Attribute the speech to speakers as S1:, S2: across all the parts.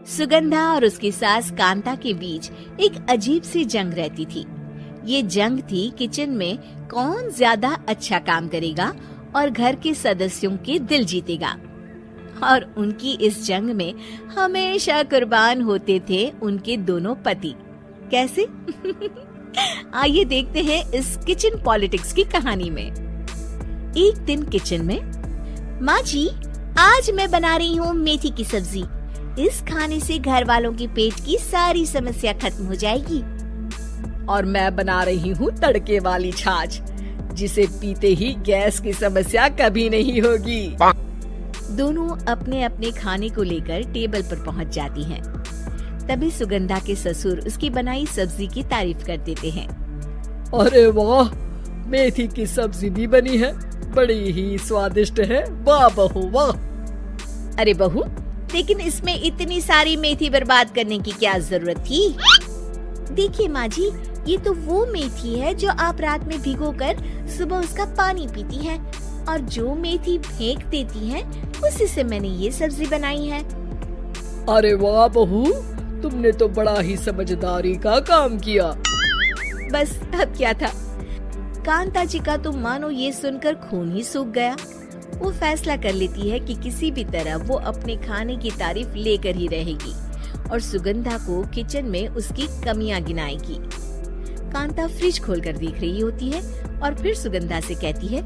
S1: सुगंधा और उसकी सास कांता के बीच एक अजीब सी जंग रहती थी। ये जंग थी किचन में कौन ज्यादा अच्छा काम करेगा और घर के सदस्यों के दिल जीतेगा। और उनकी इस जंग में हमेशा कुर्बान होते थे उनके दोनों पति। कैसे? आइए देखते हैं इस किचन पॉलिटिक्स की कहानी में। एक दिन किचन में, माँ जी, आज मैं बना रही हूँ मेथी की सब्जी। इस खाने से घर वालों के पेट की सारी समस्या खत्म हो जाएगी।
S2: और मैं बना रही हूँ तड़के वाली छाछ, जिसे पीते ही गैस की समस्या कभी नहीं होगी।
S1: दोनों अपने अपने खाने को लेकर टेबल पर पहुँच जाती हैं। तभी सुगंधा के ससुर उसकी बनाई सब्जी की तारीफ कर देते हैं।
S2: अरे वाह, मेथी की सब्जी भी बनी है, बड़ी ही स्वादिष्ट है। वाह बहू वाह।
S1: अरे बहू, लेकिन इसमें इतनी सारी मेथी बर्बाद करने की क्या जरूरत थी? देखिए माँ जी, ये तो वो मेथी है जो आप रात में भिगोकर सुबह उसका पानी पीती हैं, और जो मेथी फेंक देती हैं, उसी से मैंने ये सब्जी बनाई है।
S2: अरे वाह बहू, तुमने तो बड़ा ही समझदारी का काम किया।
S1: बस अब क्या था, कांता जी का तो मानो ये सुनकर खून ही सूख गया। वो फैसला कर लेती है कि किसी भी तरह वो अपने खाने की तारीफ लेकर ही रहेगी और सुगंधा को किचन में उसकी कमियां गिनाएगी। कांता फ्रिज खोलकर देख रही होती है और फिर सुगंधा से कहती है,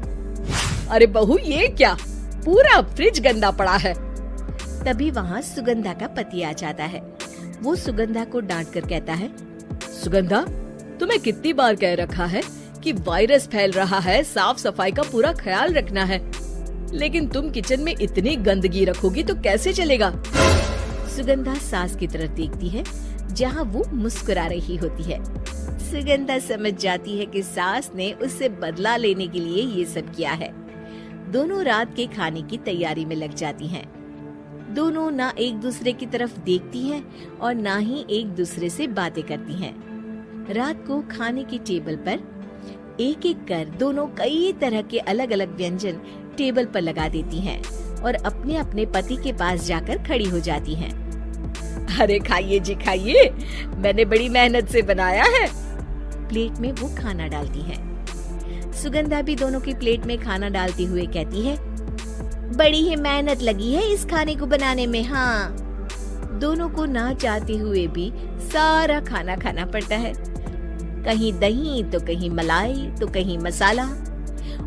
S2: अरे बहू, ये क्या, पूरा फ्रिज गंदा पड़ा है।
S1: तभी वहाँ सुगंधा का पति आ जाता है। वो सुगंधा को डांट कर कहता है,
S2: सुगंधा, तुम्हें कितनी बार कह रखा है कि वायरस फैल रहा है, साफ सफाई का पूरा ख्याल रखना है, लेकिन तुम किचन में इतनी गंदगी रखोगी तो कैसे चलेगा।
S1: सुगंधा सास की तरफ देखती है, जहाँ वो मुस्कुरा रही होती है। सुगंधा समझ जाती है कि सास ने उससे बदला लेने के लिए ये सब किया है। दोनों रात के खाने की तैयारी में लग जाती हैं। दोनों ना एक दूसरे की तरफ देखती हैं और ना ही एक दूसरे से बातें करती हैं। रात को खाने की टेबल पर एक एक कर दोनों कई तरह के अलग अलग व्यंजन टेबल पर लगा देती हैं और अपने अपने पति के पास जाकर खड़ी हो जाती हैं।
S2: अरे खाइए जी खाइए, मैंने बड़ी मेहनत से बनाया है।
S1: प्लेट में वो खाना डालती है। सुगंधा भी दोनों की प्लेट में खाना डालते हुए कहती है, बड़ी ही मेहनत लगी है इस खाने को बनाने में। हाँ, दोनों को ना चाहते हुए भी सारा खाना खाना पड़ता है। कहीं दही तो कहीं मलाई तो कहीं मसाला।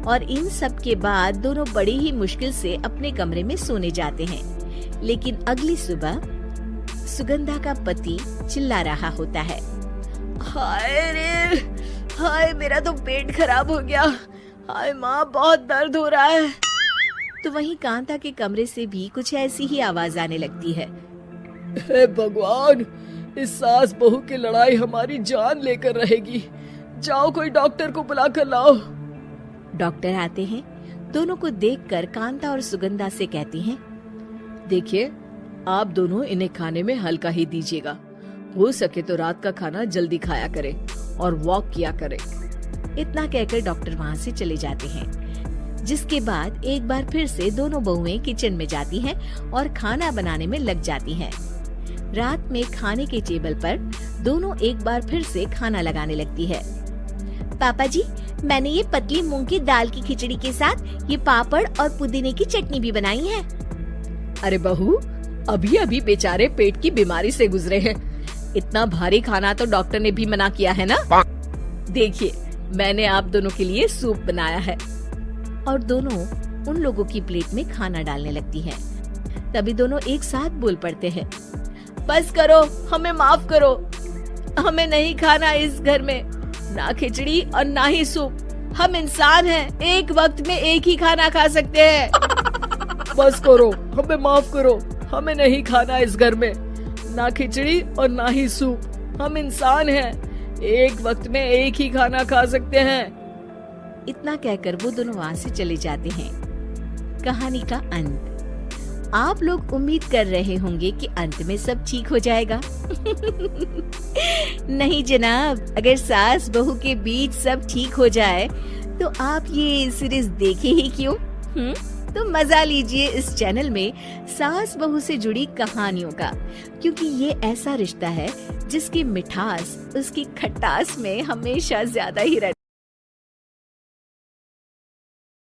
S1: और इन सब के बाद दोनों बड़ी ही मुश्किल से अपने कमरे में सोने जाते हैं। लेकिन अगली सुबह सुगंधा का पति चिल्ला रहा होता है,
S2: हाय रे, हाय मेरा तो पेट खराब हो गया, हाय माँ बहुत दर्द हो रहा है।
S1: तो वहीं कांता के कमरे से भी कुछ ऐसी ही आवाज आने लगती है।
S2: हे भगवान, इस सास बहू की लड़ाई हमारी जान लेकर रहेगी। जाओ कोई डॉक्टर को बुला कर लाओ।
S1: डॉक्टर आते हैं। दोनों को देखकर कांता और सुगंधा से कहती हैं,
S2: देखिए, आप दोनों इन्हें खाने में हल्का ही दीजिएगा। हो सके तो रात का खाना जल्दी खाया करें और वॉक किया करें।
S1: इतना कहकर डॉक्टर वहाँ से चले जाते हैं। जिसके बाद एक बार फिर से दोनों बहुएं किचन में जाती हैं और खाना बनाने में लग जाती हैं। रात में खाने के टेबल पर दोनों एक बार फिर से खाना लगाने लगती है। पापा जी, मैंने ये पतली मूंग की दाल की खिचड़ी के साथ ये पापड़ और पुदीने की चटनी भी बनाई है।
S2: अरे बहू, अभी अभी बेचारे पेट की बीमारी से गुजरे हैं। इतना भारी खाना तो डॉक्टर ने भी मना किया है ना। देखिए, मैंने आप दोनों के लिए सूप बनाया है।
S1: और दोनों उन लोगों की प्लेट में खाना डालने लगती हैं। तभी दोनों एक साथ बोल पड़ते हैं,
S2: बस करो, हमें माफ करो, हमें नहीं खाना इस घर में, ना खिचड़ी और ना ही सूप। हम इंसान हैं, एक वक्त में एक ही खाना खा सकते हैं। बस करो, हमें माफ करो, हमें नहीं खाना इस घर में, ना खिचड़ी और ना ही सूप। हम इंसान हैं, एक वक्त में एक ही खाना खा सकते हैं।
S1: इतना कहकर वो दोनों वहाँ से चले जाते हैं। कहानी का अंत। आप लोग उम्मीद कर रहे होंगे कि अंत में सब ठीक हो जाएगा। नहीं जनाब, अगर सास बहू के बीच सब ठीक हो जाए तो आप ये सीरीज देखे ही क्यों? तो मजा लीजिए इस चैनल में सास बहू से जुड़ी कहानियों का, क्योंकि ये ऐसा रिश्ता है जिसकी मिठास उसकी खटास में हमेशा ज्यादा ही रहती है।